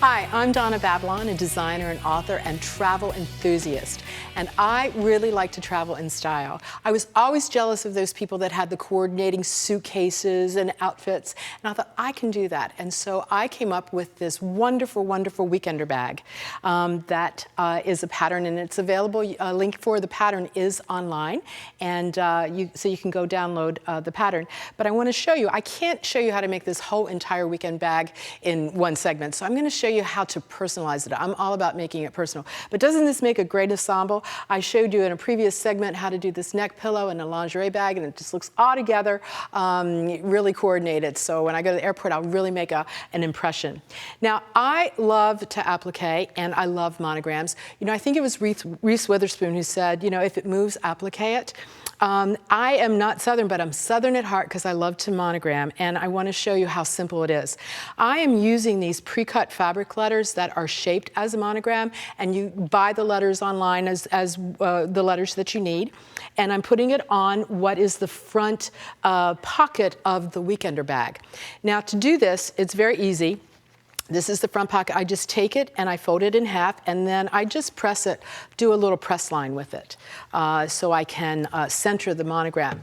Hi, I'm Donna Babylon, a designer and author and travel enthusiast. And I really like to travel in style. I was always jealous of those people that had the coordinating suitcases and outfits. And I thought, I can do that. And so I came up with this wonderful, wonderful weekender bag that is a pattern, and it's available. A link for the pattern is online. And so you can go download the pattern. But I want to show you, I can't show you how to make this whole entire weekend bag in one segment. So I'm going to show you how to personalize it. I'm all about making it personal. But doesn't this make a great ensemble? I showed you in a previous segment how to do this neck pillow and a lingerie bag, and it just looks all together, really coordinated. So when I go to the airport, I'll really make an impression. Now, I love to applique, and I love monograms. You know, I think it was Reese Witherspoon who said, you know, if it moves, applique it. I am not Southern, but I'm Southern at heart because I love to monogram, and I want to show you how simple it is. I am using these pre-cut fabric letters that are shaped as a monogram, and you buy the letters online as the letters that you need, and I'm putting it on what is the front pocket of the weekender bag. Now, to do this, it's very easy. This is the front pocket. I just take it and I fold it in half, and then I just press it, do a little press line with it so I can center the monogram.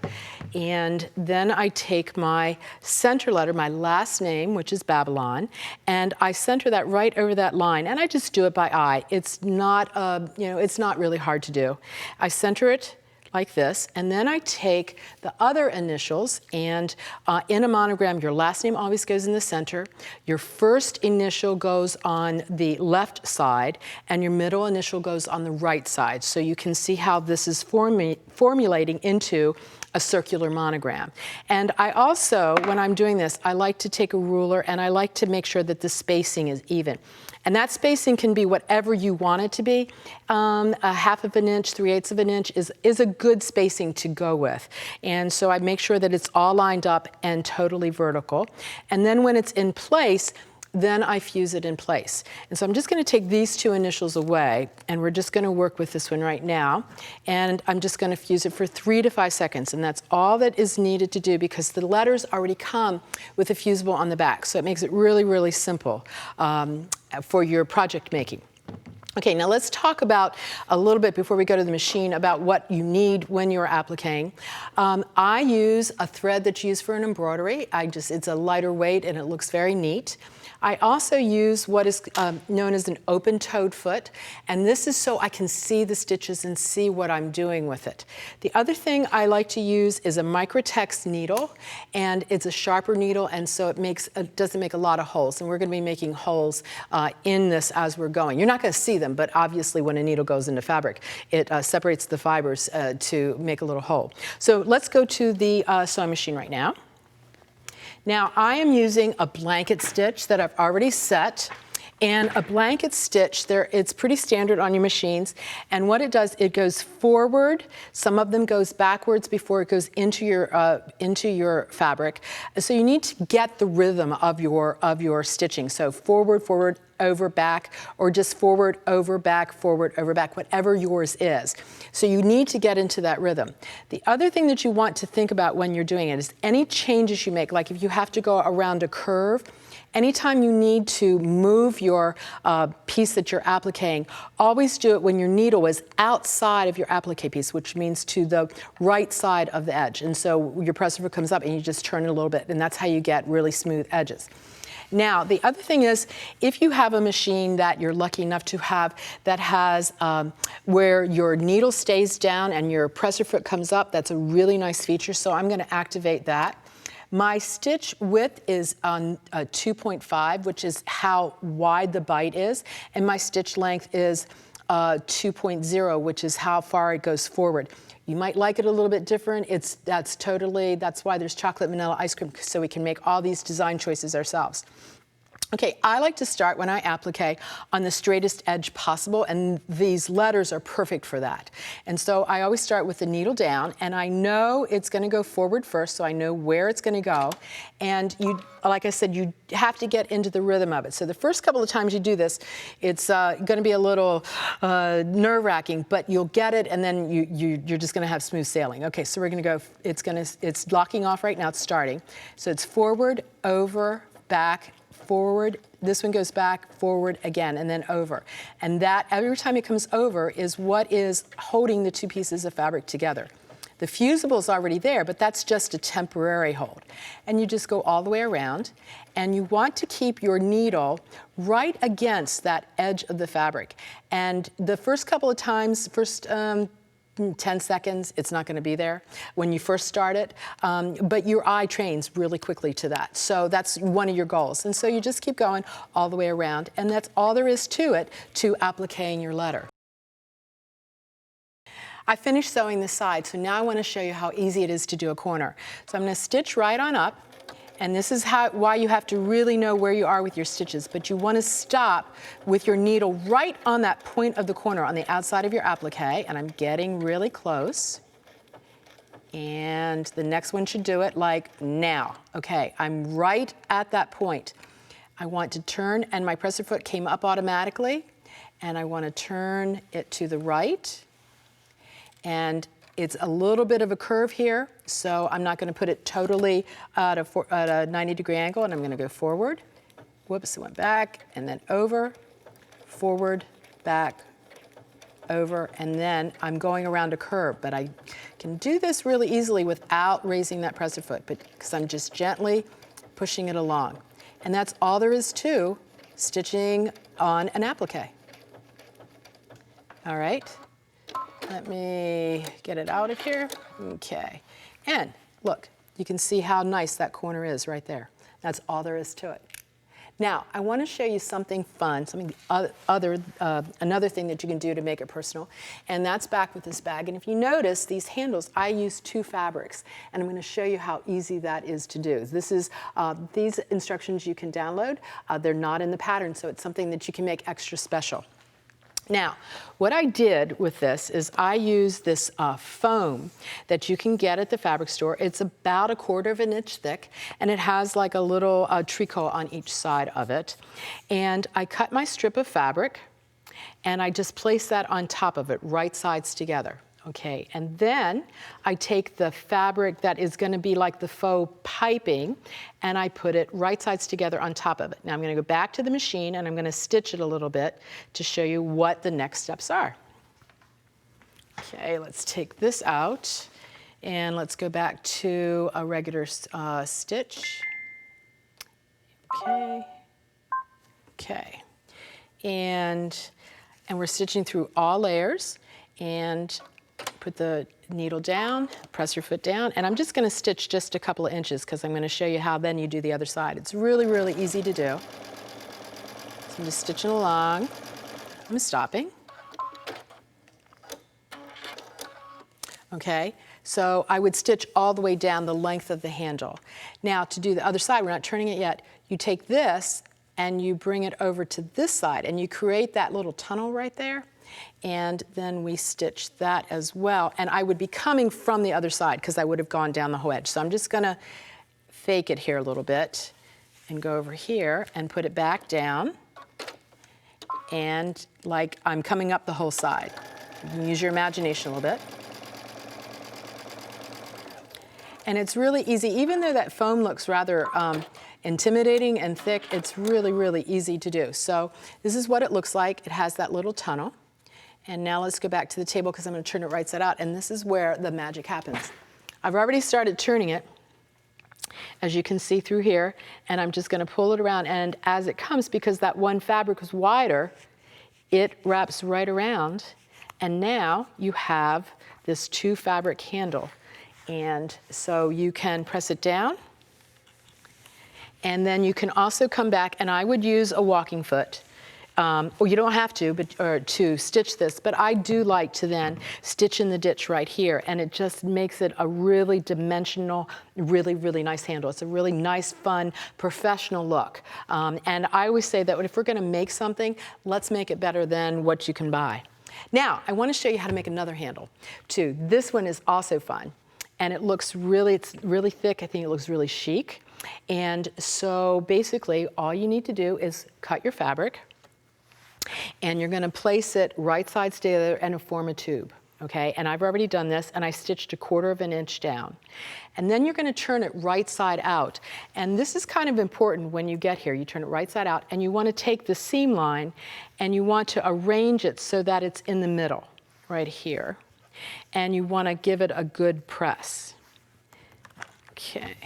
And then I take my center letter, my last name, which is Babylon, and I center that right over that line, and I just do it by eye. It's not, it's not really hard to do. I center it like this, and then I take the other initials, and in a monogram, your last name always goes in the center, your first initial goes on the left side, and your middle initial goes on the right side. So you can see how this is formulating into a circular monogram. And I also, when I'm doing this, I like to take a ruler and I like to make sure that the spacing is even. And that spacing can be whatever you want it to be. A half of an inch, 3/8 of an inch is a good spacing to go with. And so I make sure that it's all lined up and totally vertical. And then when it's in place, then I fuse it in place. And so I'm just going to take these two initials away, and we're just going to work with this one right now. And I'm just going to fuse it for 3 to 5 seconds, and that's all that is needed to do because the letters already come with a fusible on the back. So it makes it really, really simple for your project making. Okay, now let's talk about a little bit before we go to the machine about what you need when you're appliquing. I use a thread that's used for an embroidery. It's a lighter weight and it looks very neat. I also use what is known as an open toed foot, and this is so I can see the stitches and see what I'm doing with it. The other thing I like to use is a Microtex needle, and it's a sharper needle, and so it doesn't make a lot of holes, and we're going to be making holes in this as we're going. You're not going to see them, but obviously when a needle goes into fabric, it separates the fibers to make a little hole. So let's go to the sewing machine right now. Now I am using a blanket stitch that I've already set, and a blanket stitch, it's pretty standard on your machines, and what it does, it goes forward, some of them goes backwards before it goes into your fabric. So you need to get the rhythm of your stitching. So forward, forward, over, back, or just forward, over, back, whatever yours is. So you need to get into that rhythm. The other thing that you want to think about when you're doing it is any changes you make, like if you have to go around a curve, anytime you need to move your piece that you're appliquing, always do it when your needle is outside of your applique piece, which means to the right side of the edge. And so your presser foot comes up and you just turn it a little bit, and that's how you get really smooth edges. Now, the other thing is, if you have a machine that you're lucky enough to have that has where your needle stays down and your presser foot comes up, that's a really nice feature, so I'm going to activate that. My stitch width is on 2.5, which is how wide the bite is, and my stitch length is 2.0, which is how far it goes forward. You might like it a little bit different. That's why there's chocolate vanilla ice cream, so we can make all these design choices ourselves. Okay, I like to start when I applique on the straightest edge possible, and these letters are perfect for that. And so I always start with the needle down, and I know it's going to go forward first, so I know where it's going to go. And you, like I said, you have to get into the rhythm of it. So the first couple of times you do this, it's going to be a little nerve-wracking, but you'll get it, and then you're just going to have smooth sailing. Okay, so we're going to go. It's locking off right now. It's starting. So it's forward, over, back, forward. This one goes back, forward again, and then over. And that, every time it comes over, is what is holding the two pieces of fabric together. The fusible is already there, but that's just a temporary hold. And you just go all the way around, and you want to keep your needle right against that edge of the fabric. And the first couple of times, 10 seconds, it's not going to be there when you first start it, but your eye trains really quickly to that. So that's one of your goals. And so you just keep going all the way around, and that's all there is to it, to appliquing your letter. I finished sewing this side, so now I want to show you how easy it is to do a corner. So I'm going to stitch right on up, and this is why you have to really know where you are with your stitches, but you want to stop with your needle right on that point of the corner on the outside of your applique, and I'm getting really close. And the next one should do it like now. Okay, I'm right at that point. I want to turn, and my presser foot came up automatically, and I want to turn it to the right. And it's a little bit of a curve here, so I'm not going to put it totally at a 90-degree angle, and I'm going to go forward. Whoops, it went back, and then over, forward, back, over, and then I'm going around a curve. But I can do this really easily without raising that presser foot, because I'm just gently pushing it along. And that's all there is to stitching on an applique. All right. Let me get it out of here. Okay. And look, you can see how nice that corner is right there. That's all there is to it. Now, I want to show you something fun, another thing that you can do to make it personal, and that's back with this bag. And if you notice, these handles, I use 2 fabrics, and I'm going to show you how easy that is to do. This is, these instructions you can download. They're not in the pattern, so it's something that you can make extra special. Now, what I did with this is I used this foam that you can get at the fabric store. It's about 1/4 inch thick, and it has like a little tricot on each side of it. And I cut my strip of fabric, and I just place that on top of it, right sides together. Okay, and then I take the fabric that is going to be like the faux piping, and I put it right sides together on top of it. Now I'm going to go back to the machine, and I'm going to stitch it a little bit to show you what the next steps are. Okay, let's take this out, and let's go back to a regular stitch. Okay, okay, and we're stitching through all layers, and put the needle down, press your foot down, and I'm just going to stitch just a couple of inches because I'm going to show you how then you do the other side. It's really, really easy to do. So I'm just stitching along. I'm stopping. Okay, so I would stitch all the way down the length of the handle. Now to do the other side, we're not turning it yet, you take this and you bring it over to this side, and you create that little tunnel right there. And then we stitch that as well. And I would be coming from the other side because I would have gone down the whole edge. So I'm just going to fake it here a little bit and go over here and put it back down. And like I'm coming up the whole side. You can use your imagination a little bit. And it's really easy. Even though that foam looks rather intimidating and thick, it's really, really easy to do. So this is what it looks like. It has that little tunnel. And now let's go back to the table because I'm going to turn it right side out, and this is where the magic happens. I've already started turning it, as you can see through here, and I'm just going to pull it around, and as it comes, because that one fabric was wider, it wraps right around, and now you have this 2 fabric handle. And so you can press it down, and then you can also come back, and I would use a walking foot. Or you don't have to, to stitch this, but I do like to then stitch in the ditch right here, and it just makes it a really dimensional, really, really nice handle. It's a really nice, fun, professional look. And I always say that if we're going to make something, let's make it better than what you can buy. Now, I want to show you how to make another handle, too. This one is also fun, and it looks really, it's really thick. I think it looks really chic. And so basically, all you need to do is cut your fabric, and you're going to place it right sides together and form a tube, okay? And I've already done this, and I stitched 1/4 inch down. And then you're going to turn it right side out. And this is kind of important when you get here. You turn it right side out, and you want to take the seam line and you want to arrange it so that it's in the middle, right here. And you want to give it a good press. Okay.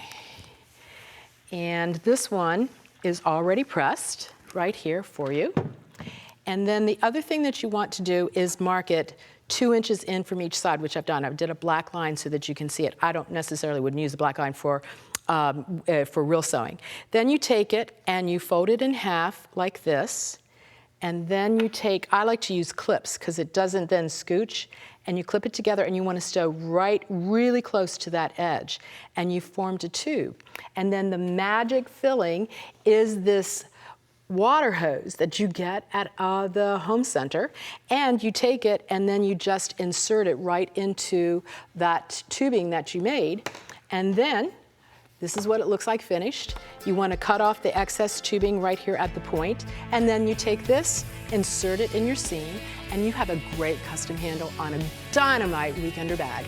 And this one is already pressed right here for you. And then the other thing that you want to do is mark it 2 inches in from each side, which I've done. I did a black line so that you can see it. I don't necessarily wouldn't use a black line for real sewing. Then you take it and you fold it in half like this. And then you take, I like to use clips because it doesn't then scooch. And you clip it together and you want to sew right really close to that edge. And you formed a tube. And then the magic filling is this water hose that you get at the home center, and you take it and then you just insert it right into that tubing that you made, and then this is what it looks like finished. You want to cut off the excess tubing right here at the point, and then you take this, insert it in your seam, and you have a great custom handle on a dynamite weekender bag.